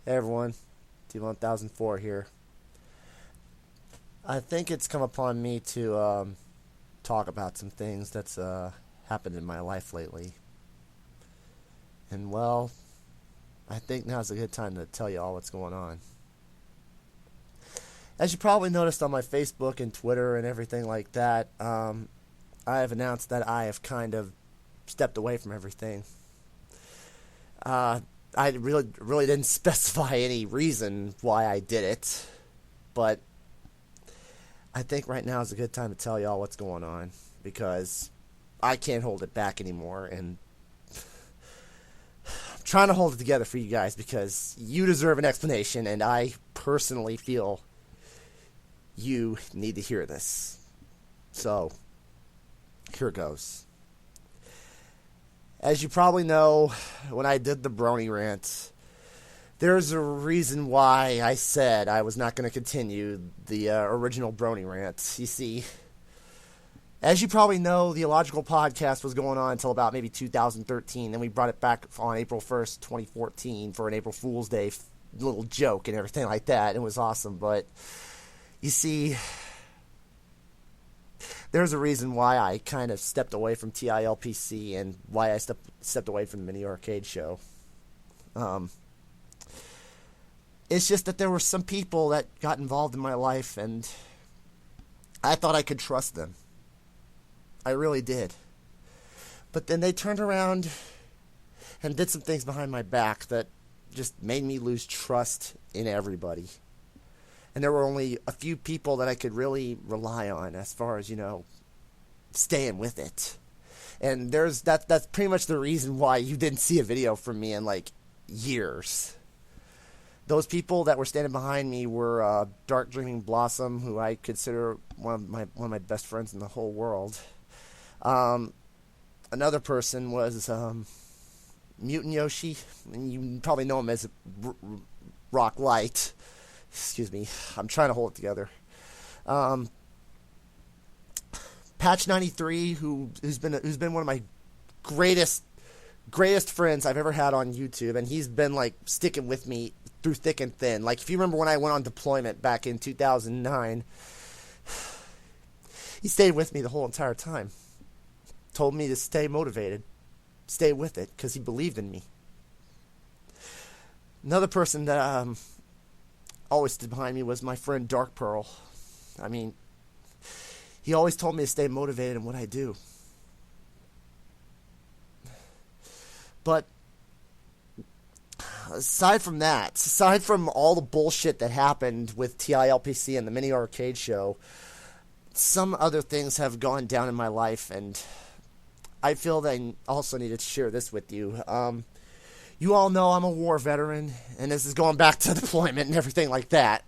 Hey everyone, T1004 here. I think it's come upon me to talk about some things that's happened in my life lately. And well, I think now's a good time to tell you all what's going on. As you probably noticed on my Facebook and Twitter and everything like that, I have announced that I have kind of stepped away from everything. I really didn't specify any reason why I did it, but I think right now is a good time to tell y'all what's going on because I can't hold it back anymore, and I'm trying to hold it together for you guys because you deserve an explanation, and I personally feel you need to hear this. So, here it goes. As you probably know, when I did the Brony rant, there's a reason why I said I was not going to continue the original Brony rant. You see, as you probably know, the Illogical podcast was going on until about maybe 2013. Then we brought it back on April 1st, 2014 for an April Fool's Day little joke and everything like that. It was awesome. But you see, there's a reason why I kind of stepped away from TILPC and why I stepped away from the Mini Arcade Show. It's just that there were some people that got involved in my life, and I thought I could trust them. I really did. But then they turned around and did some things behind my back that just made me lose trust in everybody. And there were only a few people that I could really rely on as far as, staying with it. And that's pretty much the reason why you didn't see a video from me in like years. Those people that were standing behind me were Dark Dreaming Blossom, who I consider one of my best friends in the whole world. Another person was Mutant Yoshi, and you probably know him as Rock Light. Excuse me, I'm trying to hold it together. Patch 93, who's been one of my greatest friends I've ever had on YouTube, and he's been like sticking with me through thick and thin. Like if you remember when I went on deployment back in 2009, he stayed with me the whole entire time. Told me to stay motivated, stay with it, because he believed in me. Another person that always stood behind me was my friend Dark Pearl. I mean, he always told me to stay motivated in what I do. But aside from all the bullshit that happened with TILPC and the Mini Arcade Show, some other things have gone down in my life, and I feel that I also need to share this with you. You all know I'm a war veteran, and this is going back to deployment and everything like that.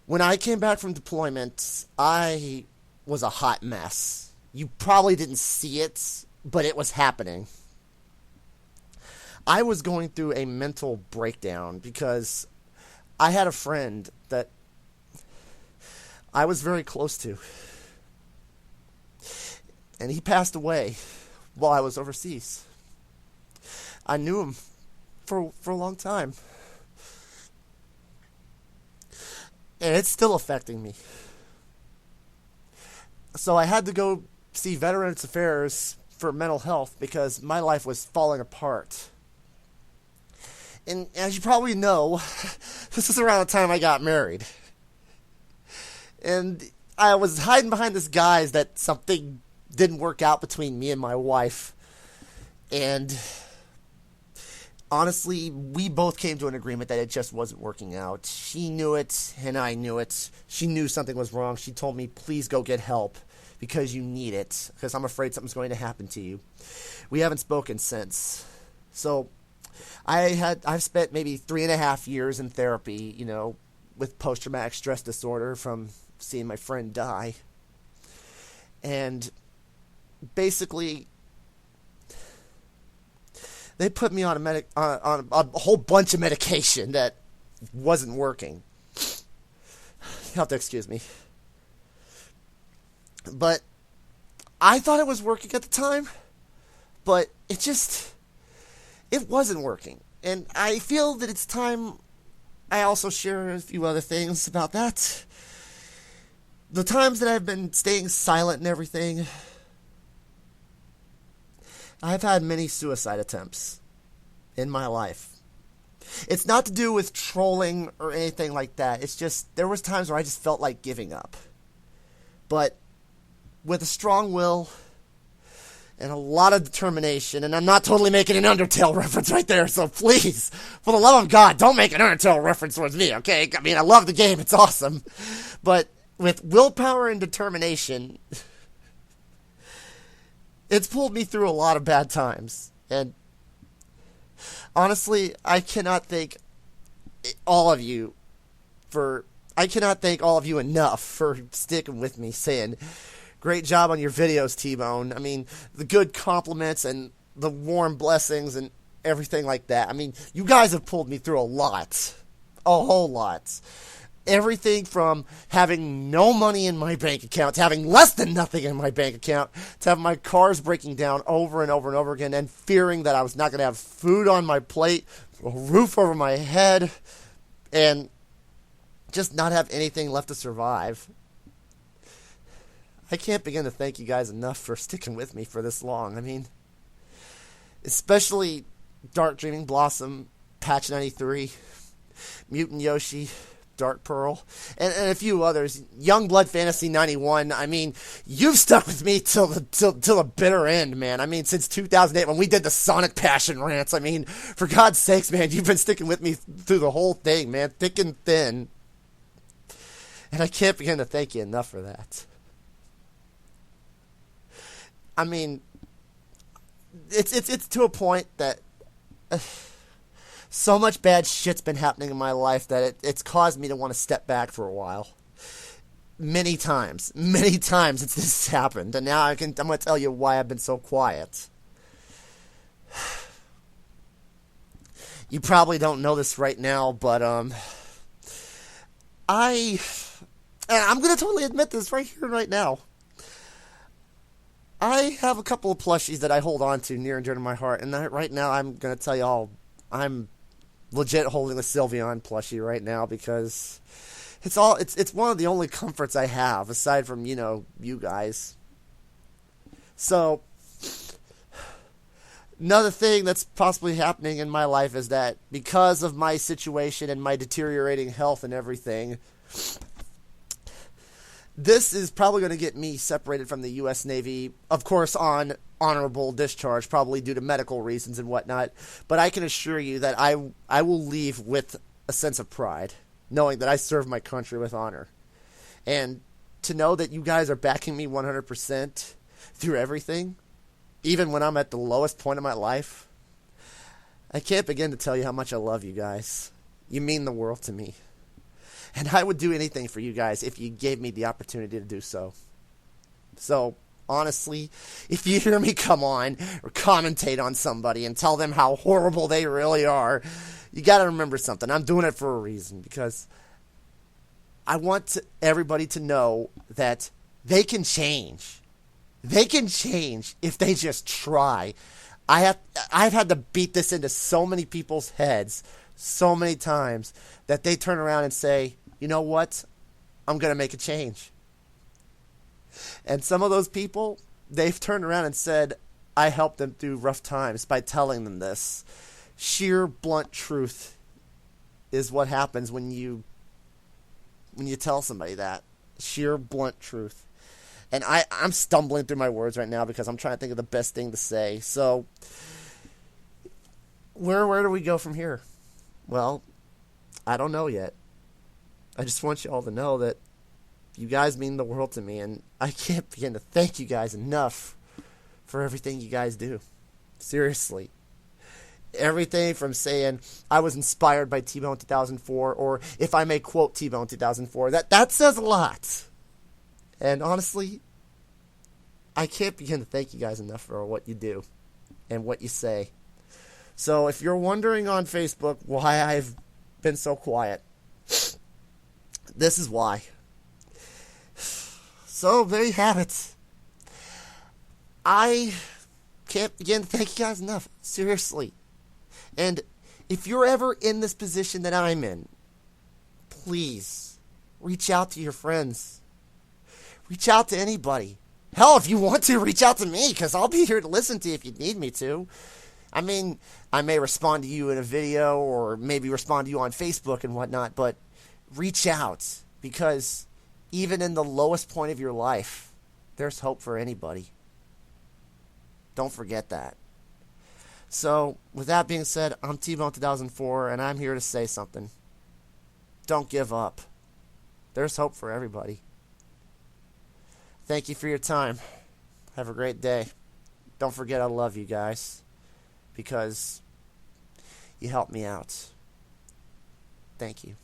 When I came back from deployment, I was a hot mess. You probably didn't see it, but it was happening. I was going through a mental breakdown because I had a friend that I was very close to, and he passed away while I was overseas. I knew him for a long time. And it's still affecting me. So I had to go see Veterans Affairs for mental health because my life was falling apart. And as you probably know, this is around the time I got married. And I was hiding behind this guise that something didn't work out between me and my wife. And honestly, we both came to an agreement that it just wasn't working out. She knew it, and I knew it. She knew something was wrong. She told me, please go get help, because you need it, because I'm afraid something's going to happen to you. We haven't spoken since. So, I've spent maybe 3.5 years in therapy, with post-traumatic stress disorder from seeing my friend die. And basically, they put me on a whole bunch of medication that wasn't working. You'll have to excuse me. But I thought it was working at the time, but it wasn't working. And I feel that it's time I also share a few other things about that. The times that I've been staying silent and everything, I've had many suicide attempts in my life. It's not to do with trolling or anything like that. It's just, there was times where I just felt like giving up. But with a strong will and a lot of determination, and I'm not totally making an Undertale reference right there, so please, for the love of God, don't make an Undertale reference towards me, okay? I mean, I love the game, it's awesome. But with willpower and determination, it's pulled me through a lot of bad times. And honestly, I cannot thank all of you enough for sticking with me, saying, great job on your videos, T-Bone. I mean, the good compliments and the warm blessings and everything like that. I mean, you guys have pulled me through a lot. A whole lot. Everything from having no money in my bank account, to having less than nothing in my bank account, to having my cars breaking down over and over and over again, and fearing that I was not going to have food on my plate, a roof over my head, and just not have anything left to survive. I can't begin to thank you guys enough for sticking with me for this long. I mean, especially Dark Dreaming Blossom, Patch 93, Mutant Yoshi, Dark Pearl, and a few others. Youngblood Fantasy 91. I mean, you've stuck with me till the bitter end, man. I mean, since 2008 when we did the Sonic Passion rants. I mean, for God's sakes, man, you've been sticking with me through the whole thing, man, thick and thin. And I can't begin to thank you enough for that. I mean, it's to a point that so much bad shit's been happening in my life that it's caused me to want to step back for a while. Many times it's this happened, and now I'm going to tell you why I've been so quiet. You probably don't know this right now, but and I'm going to totally admit this right here and right now. I have a couple of plushies that I hold on to near and dear to my heart, and right now I'm going to tell you all, I'm legit holding a Sylveon plushie right now because it's one of the only comforts I have aside from, you guys. So another thing that's possibly happening in my life is that because of my situation and my deteriorating health and everything, this is probably going to get me separated from the U.S. Navy, of course, on honorable discharge, probably due to medical reasons and whatnot. But I can assure you that I will leave with a sense of pride, knowing that I served my country with honor. And to know that you guys are backing me 100% through everything, even when I'm at the lowest point of my life, I can't begin to tell you how much I love you guys. You mean the world to me. And I would do anything for you guys if you gave me the opportunity to do so. So, honestly, if you hear me come on or commentate on somebody and tell them how horrible they really are, you got to remember something. I'm doing it for a reason, because I want everybody to know that they can change. They can change if they just try. I've had to beat this into so many people's heads so many times that they turn around and say, you know what? I'm going to make a change. And some of those people, they've turned around and said, I helped them through rough times by telling them this. Sheer blunt truth is what happens when you tell somebody that. Sheer blunt truth. And I'm stumbling through my words right now because I'm trying to think of the best thing to say. So, where do we go from here? Well, I don't know yet. I just want you all to know that you guys mean the world to me, and I can't begin to thank you guys enough for everything you guys do. Seriously. Everything from saying I was inspired by T-Bone 2004, or if I may quote T-Bone 2004, that says a lot. And honestly, I can't begin to thank you guys enough for what you do and what you say. So if you're wondering on Facebook why I've been so quiet, this is why. So there you have it. I can't begin to thank you guys enough. Seriously. And If you're ever in this position that I'm in, please reach out to your friends. Reach out to anybody. Hell, if you want to, reach out to me, because I'll be here to listen to you if you need me to. I mean, I may respond to you in a video or maybe respond to you on Facebook and whatnot, but reach out, because even in the lowest point of your life, there's hope for anybody. Don't forget that. So, with that being said, I'm T-Bone 2004, and I'm here to say something. Don't give up. There's hope for everybody. Thank you for your time. Have a great day. Don't forget I love you guys, because you helped me out. Thank you.